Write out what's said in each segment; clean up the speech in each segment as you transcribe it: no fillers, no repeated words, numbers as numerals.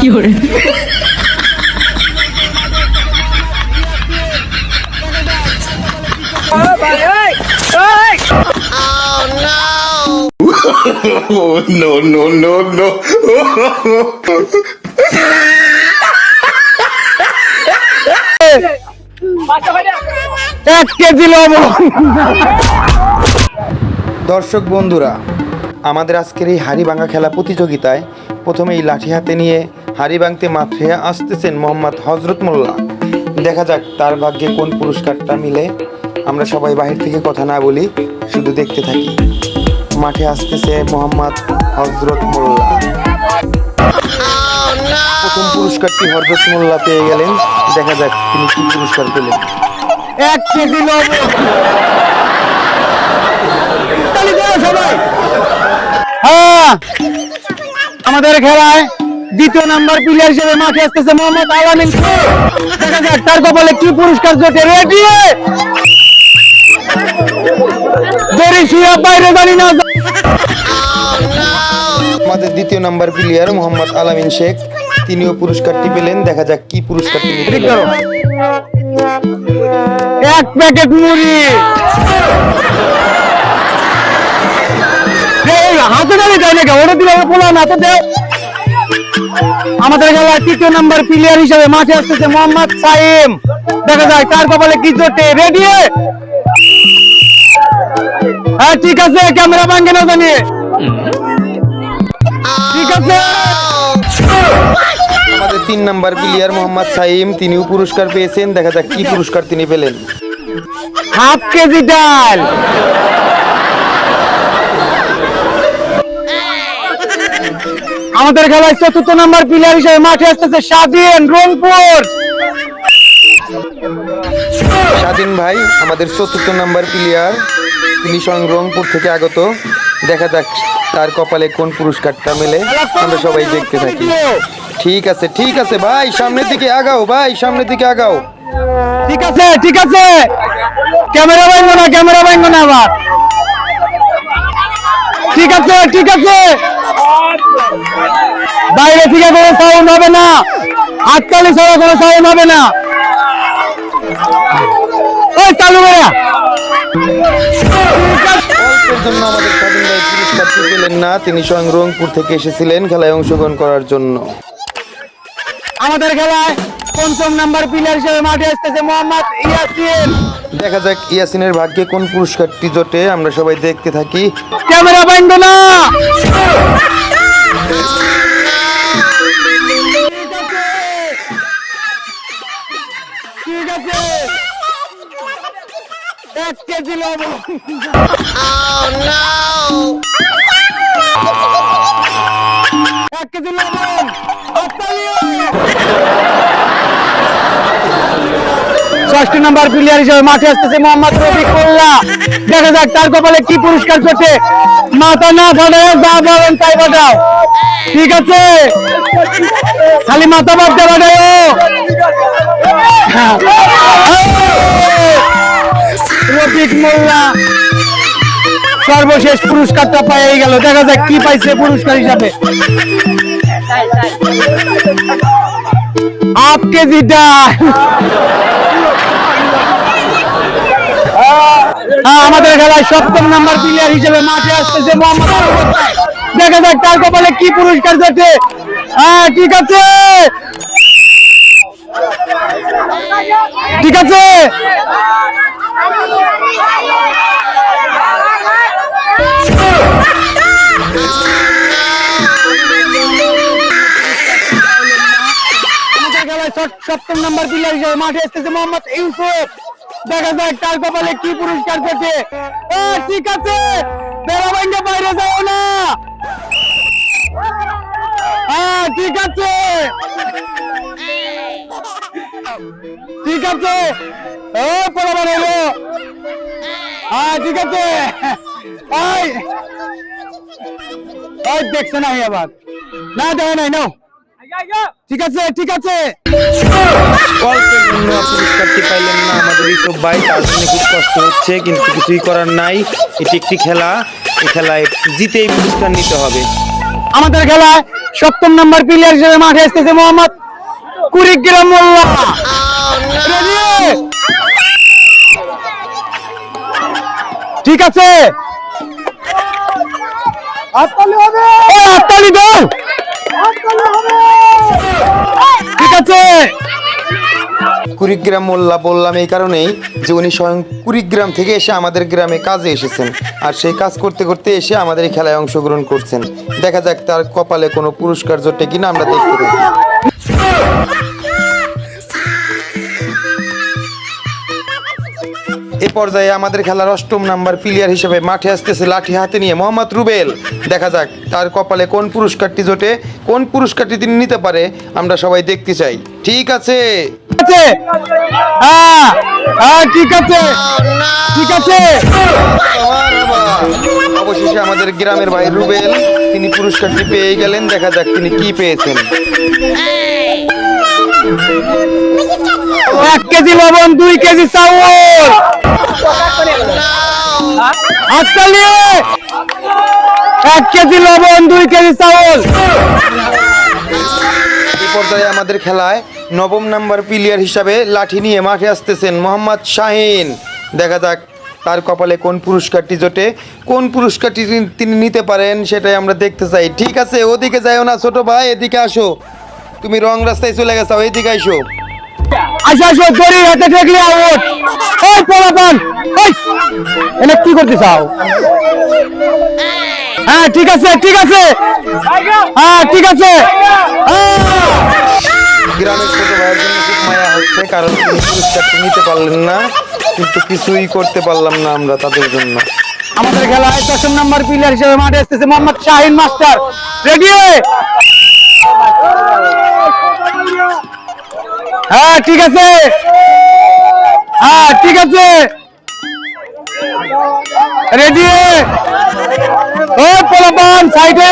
No, no, no, no. 1 KG লবণ। দর্শক বন্ধুরা, আমাদের আজকের এই হাড়ি ভাঙা খেলা প্রতিযোগিতায় প্রথমেই লাঠি হাতে নিয়ে হাড়ি ভাঙতে মাঠে আসতেছেন মোহাম্মদ হজরত মোল্লা। দেখা যাক তার ভাগ্যে কোন পুরস্কারটা মিলে। আমরা সবাই বাহির থেকে কথা না বলি, শুধু দেখতে থাকি। মাঠে আসতেছে মোহাম্মদ হজরত মোল্লা। প্রথম পুরস্কারটি হজরত মোল্লা পেয়ে গেলেন। দেখা যাক তিনি কি পুরস্কার পেলেন। 1 কেজি লবণ। তালি দাও সবাই। হ্যাঁ, আমাদের খেলায় দ্বিতীয় নাম্বার প্লেয়ার হিসেবে মাঠে আসতেছে মোহাম্মদ আলামিন। দেখা যাক তার কপালে কি পুরস্কার জোটে। রেডি? দেরি শুয়ে বাইরে জানি না। আমাদের দ্বিতীয় নাম্বার প্লেয়ার মোহাম্মদ আলামিন শেখ, তিনিও পুরস্কারটি পেলেন। দেখা যাক কি পুরস্কার তিনি পেলেন। 1 প্যাকেট মুড়ি। হাতে ডালে যায় না, ওটা দিলে পোলা না তো দেয়। আমাদের খেলায় তৃতীয় নাম্বার প্লেয়ার হিসেবে মাঠে আসতেছে মোহাম্মদ সাইম। দেখা যায় তার কপালে কি জোটে। রেডি? হ্যাঁ ঠিক আছে, ক্যামেরা ভাঙে না জানি। ঠিক আছে। আমাদের 3 নাম্বার প্লেয়ার মোহাম্মদ সাইম, তিনিও পুরস্কার পেয়েছেন। দেখা যাক কি পুরস্কার তিনি পেলেন। 1/2 কেজি ডাল। আমাদের খেলায় চতুর্থ নাম্বার প্লেয়ার হিসেবে মাঠে আসতেছে স্বাধীন, রংপুর। স্বাধীন ভাই আমাদের চতুর্থ নাম্বার প্লেয়ার, তিনি স্বয়ং রংপুর থেকে আগত। দেখা যাক তার কপালে কোন পুরস্কারটা মেলে। আমরা সবাই দেখতে থাকি। ঠিক আছে ঠিক আছে ভাই, সামনের দিকে আগাও ভাই, সামনের দিকে আগাও। ঠিক আছে ঠিক আছে, ক্যামেরা ভাঙবো না, ক্যামেরা ভাঙবো না আবার। ঠিক আছে ঠিক আছে, বাইরে থেকে কোনো সাউন্ড হবে না, হাততালি ছাড়া কোনো সাউন্ড হবে না। ওই চালু করে। অল্পের জন্য আমাদের স্বাধীন ভাই পুরস্কারটি পেলেন না। তিনি স্বয়ং রংপুর থেকে এসেছিলেন খেলায় অংশগ্রহণ করার জন্য। আমাদের খেলায় পঞ্চম নাম্বার প্লেয়ার হিসেবে মাঠে আসতেছে মোহাম্মদ ইয়াসিন। দেখা যাক ইয়াসিনের ভাগ্যে কোন পুরস্কারটি জোটে। আমরা সবাই দেখতে থাকি। ক্যামেরা বন্ধ না। ঠিক আছে, 1 কেজি লবণ। 1 কেজি লবণ। 6 নাম্বার প্লেয়ার হিসেবে মাঠে আসতেছে মোহাম্মদ রফিকুল্লাহ। দেখা যাক তার কপালে কি পুরস্কার জোটে। মাথা না ফাটায় যা বলেন তাই বাজাও। ঠিক আছে, খালি মাথা বাঁধতে বাজায়। রফিক মোল্লা সর্বশেষ পুরস্কারটা পেয়ে গেল। দেখা যাক কি পাইছে পুরস্কার হিসাবে। 1/2 কেজি ডাল। আমাদের খেলায় 7ম নাম্বার প্লেয়ার হিসেবে মাঠে আসতেছে মোহাম্মদ আরফাত। দেখা যাক তার কপালে কি পুরস্কার জোটে। ঠিক আছে ঠিক আছে, সপ্তম নাম্বার প্লেয়ার হিসেবে মাঠে আসতেছে মোহাম্মদ ইউসুফ। দেখা যাক তার কপালে কি পুরস্কার জোটে। ঠিক আছে, বেড়া ভাঙে বাইরে যাও না। ঠিক আছে ঠিক আছে, ও পোলাপান হলো। ঠিক আছে, দেখছে না আবার না, দেখে নাই নাও। ঠিক আছে ঠিক আছে। অল্পের জন্য পুরস্কারটি পাইলেন না আমাদের ইউসুফ ভাই, তার জন্য খুব কষ্ট হচ্ছে, কিন্তু কিছুই করার নাই। এটি একটি খেলা, এই খেলায় জিতেই পুরস্কার নিতে হবে। আমাদের খেলায় 7ম নাম্বার প্লেয়ার হিসেবে মাঠে আসতেছে মোহাম্মদ কুড়িগ্রাম মোল্লা। Ready? ঠিক আছে, হাততালি দাও। ঠিক আছে, কুড়িগ্রাম মোল্লা বললাম এই কারণেই যে উনি স্বয়ং কুড়িগ্রাম থেকে এসে আমাদের গ্রামে কাজে এসেছেন, আর সেই কাজ করতে করতে এসে আমাদের এই খেলায় অংশগ্রহণ করছেন। দেখা যাক তার কপালে কোনো পুরস্কার জোটে কিনা, আমরা দেখতে পাই। এ পর্যায়ে আমাদের খেলার 8ম নাম্বার প্লেয়ার হিসেবে মাঠে আসতেছে লাঠি হাতে নিয়ে মোহাম্মদ রুবেল। দেখা যাক তার কপালে কোন পুরস্কারটি জোটে, কোন পুরস্কারটি তিনি নিতে পারে, আমরা সবাই দেখতে চাই। ঠিক আছে, হ্যাঁ হ্যাঁ, ঠিক আছে ঠিক আছে। অবশেষে আমাদের গ্রামের ভাই রুবেল তিনি পুরস্কারটি পেয়ে গেলেন। দেখা যাক তিনি কি পেয়েছেন। 1 কেজি লবণ, 2 কেজি চাউল। হাততালি। 1 কেজি লবণ, 2 কেজি চাউল। এই পর্যায়ে আমাদের খেলায় 9ম নাম্বার প্লেয়ার হিসাবে লাঠি নিয়ে মাঠে আসতেছেন মোহাম্মদ শাহিন। দেখা যাক তার কপালে কোন পুরস্কারটি জোটে, কোন পুরস্কারটি তিনি নিতে পারেন, সেটাই আমরা দেখতে চাই। ঠিক আছে, ওদিকে যাইও না ছোট ভাই, এদিকে আসো। তুমি রং রাস্তায় চলে গেছো, এইদিকে আইসো। আসো আসো, দড়ি হাতে ঠেকলে আউট। ওই পোলাপান, ওই এনে কি করতে চাও? হ্যাঁ ঠিক আছে ঠিক আছে, হ্যাঁ ঠিক আছে। গ্রামের ছোট ভাইয়ের জন্য খুব মায়া হচ্ছে, কারণ তিনি পুরস্কারটি নিতে পারলেন না, কিন্তু কিছুই করতে পারলাম না আমরা তাদের জন্য। আমাদের খেলায় 10ম নাম্বার প্লেয়ার হিসেবে মাঠে আসতেছে মোহাম্মদ শাহিন মাস্টার। রেডি? হ্যাঁ ঠিক আছে, হ্যাঁ ঠিক আছে। রেডি? ও পোলাপান সাইডে।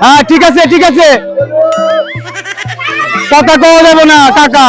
হ্যাঁ ঠিক আছে ঠিক আছে, কথা কওয়া যাবে না কাকা।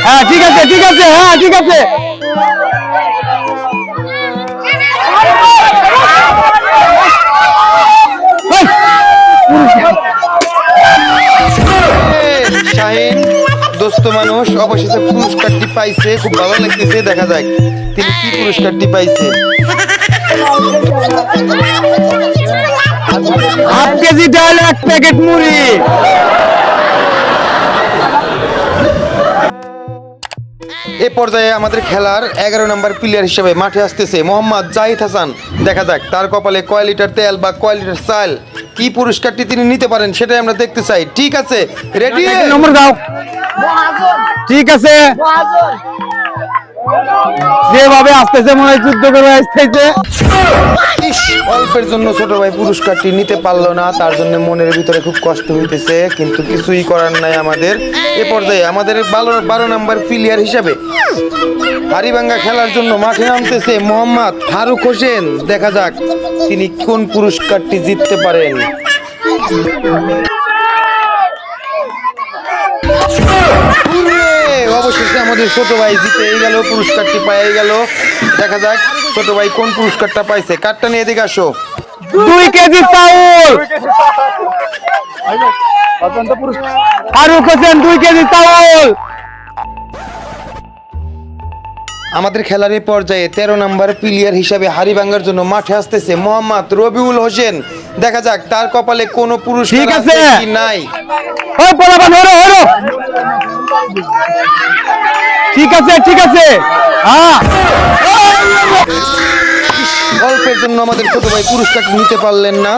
হ্যাঁ ঠিক আছে ঠিক আছে, হ্যাঁ ঠিক আছে। শাহিন দোস্ত মানুষ অবশেষে পুরস্কারটি পাইছে, খুব ভালো লাগতেছে। দেখা যাক তিনি কি পুরস্কারটি পাইছে। 1/2 কেজি ডাল, 1 প্যাকেট মুড়ি। এ পর্যায়ে আমাদের খেলার 11 নম্বর প্লেয়ার হিসেবে মাঠে আসতেছে মোহাম্মদ জাহিদ হাসান। দেখা যাক তার কপালে কয় লিটার তেল বা কয় লিটার চাল, কি পুরস্কারটি তিনি নিতে পারেন সেটাই আমরা দেখতে চাই। ঠিক আছে, রেডি? নম্বর দাও। ঠিক আছে, যেভাবে আসতেছে মনে হয় যুদ্ধ করে আসতেছে। অল্পের জন্য ছোট ভাই পুরস্কারটি নিতে পারলো না, তার জন্য মনের ভিতরে খুব কষ্ট হইতেছে, কিন্তু কিছুই করার নাই আমাদের। এ পর্যায়ে আমাদের 12 নম্বর প্লেয়ার হিসাবে হাড়িভাঙ্গা খেলার জন্য মাঠে নামতেছে মোহাম্মদ ফারুক হোসেন। দেখা যাক তিনি কোন পুরস্কারটি জিততে পারেন। অবশেষে আমাদের ছোট ভাই জিতে গেল, পুরস্কারটি পেয়ে গেল। দেখা যাক ছোট ভাই কোন পুরস্কারটা পাইছে। কার্ডটা নিয়ে এদিকে আসো। 2 কেজি চাউল। ফারুক হোসেন 2 কেজি চাউল। আমাদের খেলার এই পর্যায়ে 13 নম্বর প্লেয়ার হিসাবে হাড়িভাঙ্গার জন্য মাঠে আসতেছে মোহাম্মদ রবিউল হোসেন। দেখা যাক তার কপালে কোনো পুরস্কার ঠিক আছে কি নাই। ওই পোলাপান হরো হরো। ঠিক আছে ঠিক আছে, হ্যাঁ। অল্পের জন্য আমাদের ছোট ভাই পুরস্কারটি নিতে পারলেন না।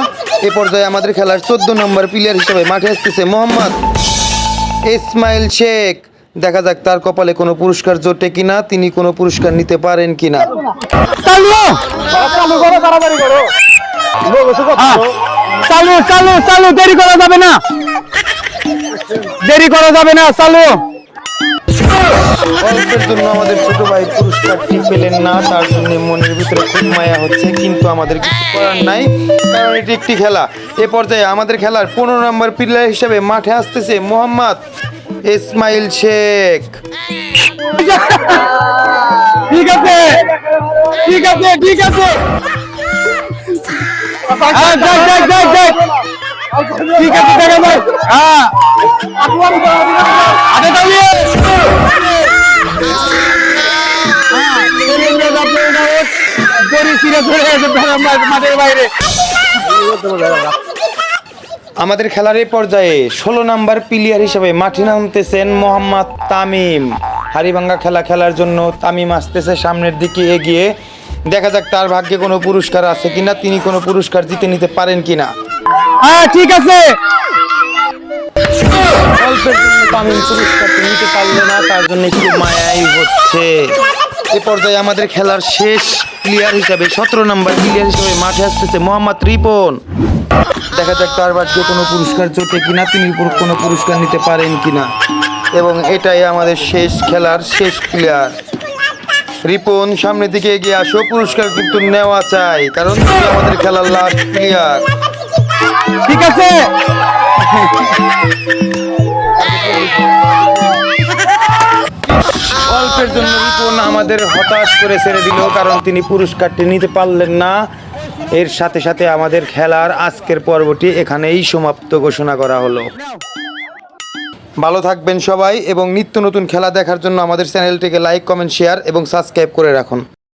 এ পর্যায়ে আমাদের খেলার 14 নম্বর প্লেয়ার হিসেবে মাঠে আসতেছে মোহাম্মদ ইসমাইল শেখ। দেখা যাক তার কপালে কোনো পুরস্কার জোটে কিনা, তিনি কোনো পুরস্কার নিতে পারেন কিনা। চালু চালু চালু চালু, দেরি করা যাবে না, দেরি করা যাবে না, চালু। অল্পের জন্য আমাদের ছোট ভাই পুরস্কারটি পেলেন না, তার জন্য মনের ভিতরে খুব মায়া হচ্ছে, কিন্তু আমাদের কিছু করার নাই, কারণ এটি একটি খেলা। এ পর্যায়ে আমাদের খেলার 15 নম্বর প্লেয়ার হিসেবে মাঠে আসতেছে মোহাম্মদ ইসমাইল শেখ। ঠিক আছে ঠিক আছে ঠিক আছে হ্যাঁ, যাক, যাক, যাক, যাক। ঠিক আছে দেখা যাক হ্যাঁ হাতে তালিয়ে মাঠের বাইরে আমাদের খেলার এই পর্যায়ে 16 নাম্বার প্লেয়ার হিসেবে মাঠে নামতেছেন মোহাম্মদ তামিম। হাড়িভাঙ্গা খেলা খেলার জন্য তামিম আসতেছে সামনের দিকে এগিয়ে। দেখা যাক তার ভাগ্যে কোনো পুরস্কার আছে কিনা, তিনি কোনো পুরস্কার জিতে নিতে পারেন কিনা। হ্যাঁ ঠিক আছে অল্পের জন্য তামিম পুরস্কারটি নিতে পারলো না, তার জন্য একটু মায়াই হচ্ছে। এ পর্যায়ে আমাদের খেলার শেষ প্লেয়ার হিসাবে 17 নাম্বার প্লেয়ার হিসেবে মাঠে আসতেছে মোহাম্মদ রিপন। দেখা যাক তার ভাগ্যে কোনো পুরস্কার জোটে কিনা, তিনি কোনো পুরস্কার নিতে পারেন কিনা। এবং এটাই আমাদের শেষ খেলার শেষ প্লেয়ার। রিপন সামনের দিকে এগিয়ে আসো, পুরস্কার কিন্তু নেওয়া চাই, কারণ তুমি আমাদের খেলার লাস্ট প্লেয়ার। ঠিক আছে অল্পের জন্য রিপন আমাদের হতাশ করে ছেড়ে দিল, কারণ তিনি পুরস্কারটি নিতে পারলেন না। এর সাথে সাথে আমাদের খেলার আজকের পর্বটি এখানেই সমাপ্ত ঘোষণা করা হলো। ভালো থাকবেন সবাই এবং নিত্য নতুন খেলা দেখার জন্য আমাদের চ্যানেলটিকে লাইক, কমেন্ট, শেয়ার এবং সাবস্ক্রাইব করে রাখুন।